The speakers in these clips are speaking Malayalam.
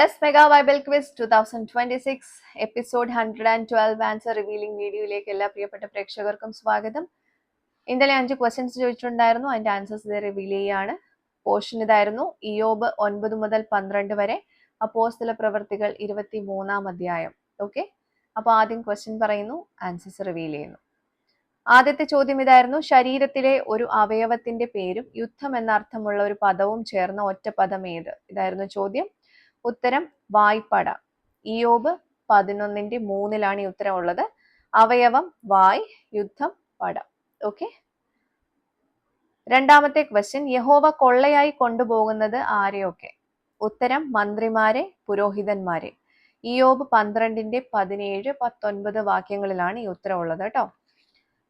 Plus Mega Bible Quiz 2026 episode 112 answer revealing വീഡിയോയിലേക്ക് എല്ലാ പ്രിയപ്പെട്ട പ്രേക്ഷകർക്കും സ്വാഗതം. ഇന്നലെ 5 ക്വസ്റ്റ്യൻസ് ചോദിച്ചിട്ടുണ്ടായിരുന്നു. അതിന്റെ ആൻസേഴ്സ് ഇത് റിവീൽ ചെയ്യാണ്. പോർഷൻ ഇതായിരുന്നു: ഇയ്യോബ് 9 മുതൽ 12 വരെ, അപ്പോസ്തല പ്രവർത്തികൾ 23-ാം അധ്യായം. ഓക്കെ, അപ്പോൾ ആദ്യം ക്വസ്റ്റ്യൻ പറയുന്നു, ആൻസേഴ്സ് റിവീൽ ചെയ്യുന്നു. ആദ്യത്തെ ചോദ്യം ഇതായിരുന്നു: ശരീരത്തിലെ ഒരു അവയവത്തിന്റെ പേരും യുദ്ധം എന്ന അർത്ഥമുള്ള ഒരു പദവും ചേർന്ന ഒറ്റ പദം ഏത്? ഇതായിരുന്നു ചോദ്യം. ഉത്തരം വായ്പട. ഇയ്യോബ് 11:3 ഈ ഉത്തരം ഉള്ളത്. അവയവം വായ്, യുദ്ധം പട. ഓക്കെ. രണ്ടാമത്തെ ക്വസ്റ്റ്യൻ: യഹോവ കൊള്ളയായി കൊണ്ടുപോകുന്നത് ആരെയൊക്കെ? ഉത്തരം മന്ത്രിമാരെ, പുരോഹിതന്മാരെ. ഇയ്യോബ് 12:17, 19 വാക്യങ്ങളിലാണ് ഈ ഉത്തരം ഉള്ളത് കേട്ടോ.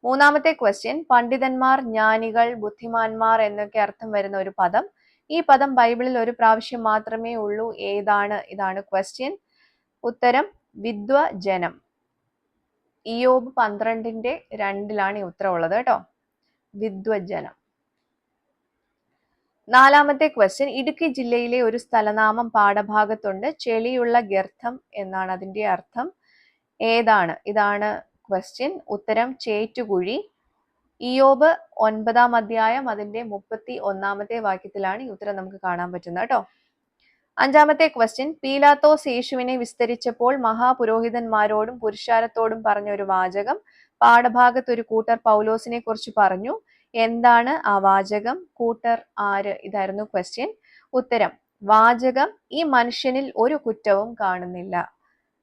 മൂന്നാമത്തെ ക്വസ്റ്റ്യൻ: പണ്ഡിതന്മാർ, ജ്ഞാനികൾ, ബുദ്ധിമാന്മാർ എന്നൊക്കെ അർത്ഥം വരുന്ന ഒരു പദം. ഈ പദം ബൈബിളിൽ ഒരു പ്രാവശ്യം മാത്രമേ ഉള്ളൂ. ഏതാണ്? ഇതാണ് ക്വസ്റ്റ്യൻ. ഉത്തരം വിദ്വജനം. ഇയ്യോബ് 12:2 ഈ ഉത്തരം ഉള്ളത് കേട്ടോ. വിദ്വജനം. നാലാമത്തെ ക്വസ്റ്റ്യൻ: ഇടുക്കി ജില്ലയിലെ ഒരു സ്ഥലനാമം പാഠഭാഗത്തുണ്ട്. ചെളിയുള്ള ഗർത്തം എന്നാണ് അതിന്റെ അർത്ഥം. ഏതാണ്? ഇതാണ് ക്വസ്റ്റ്യൻ. ഉത്തരം ചേറ്റുകുഴി. ഇയ്യോബ് 9-ാം അധ്യായം അതിന്റെ 31-ാമത്തെ വാക്യത്തിലാണ് ഈ ഉത്തരം നമുക്ക് കാണാൻ പറ്റുന്നത് കേട്ടോ. അഞ്ചാമത്തെ ക്വസ്റ്റ്യൻ: പീലാത്തോസ് യേശുവിനെ വിസ്തരിച്ചപ്പോൾ മഹാപുരോഹിതന്മാരോടും പുരുഷാരത്തോടും പറഞ്ഞ ഒരു വാചകം. പാഠഭാഗത്ത് ഒരു കൂട്ടർ പൗലോസിനെ കുറിച്ച് പറഞ്ഞു. എന്താണ് ആ വാചകം? കൂട്ടർ ആര്? ഇതായിരുന്നു ക്വസ്റ്റ്യൻ. ഉത്തരം വാചകം: ഈ മനുഷ്യനിൽ ഒരു കുറ്റവും കാണുന്നില്ല.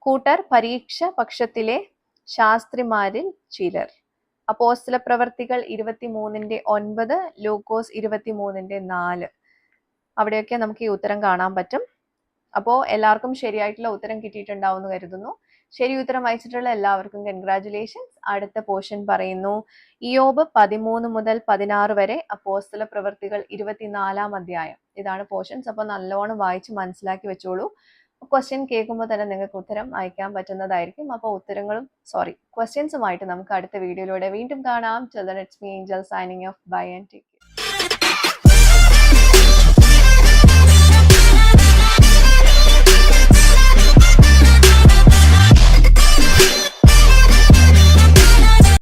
കൂട്ടർ പരീക്ഷ പക്ഷത്തിലെ ശാസ്ത്രിമാരിൽ ചിലർ. അപ്പോസ്തല പ്രവർത്തികൾ 23:9, ലൂക്കോസ് 23:4. അവിടെയൊക്കെ നമുക്ക് ഈ ഉത്തരം കാണാൻ പറ്റും. അപ്പോൾ എല്ലാവർക്കും ശരിയായിട്ടുള്ള ഉത്തരം കിട്ടിയിട്ടുണ്ടാവും എന്ന് കരുതുന്നു. ശരി ഉത്തരം അയച്ചിട്ടുള്ള എല്ലാവർക്കും കൺഗ്രാറ്റുലേഷൻസ്. അടുത്ത പോർഷൻ പറയുന്നു: ഇയ്യോബ് 13 മുതൽ 16 വരെ, അപ്പോസ്തല പ്രവർത്തികൾ 24-ാം അധ്യായം. ഇതാണ് പോർഷൻസ്. അപ്പോൾ നല്ലോണം വായിച്ച് മനസ്സിലാക്കി വെച്ചോളൂ. ക്വസ്റ്റ്യൻ കേൾക്കുമ്പോൾ തന്നെ നിങ്ങൾക്ക് ഉത്തരം അയക്കാൻ പറ്റുന്നതായിരിക്കും. അപ്പോൾ ക്വസ്റ്റ്യൻസുമായിട്ട് നമുക്ക് അടുത്ത വീഡിയോയിലൂടെ വീണ്ടും കാണാം. Till then, it's me, Angel, signing off. Bye and take care.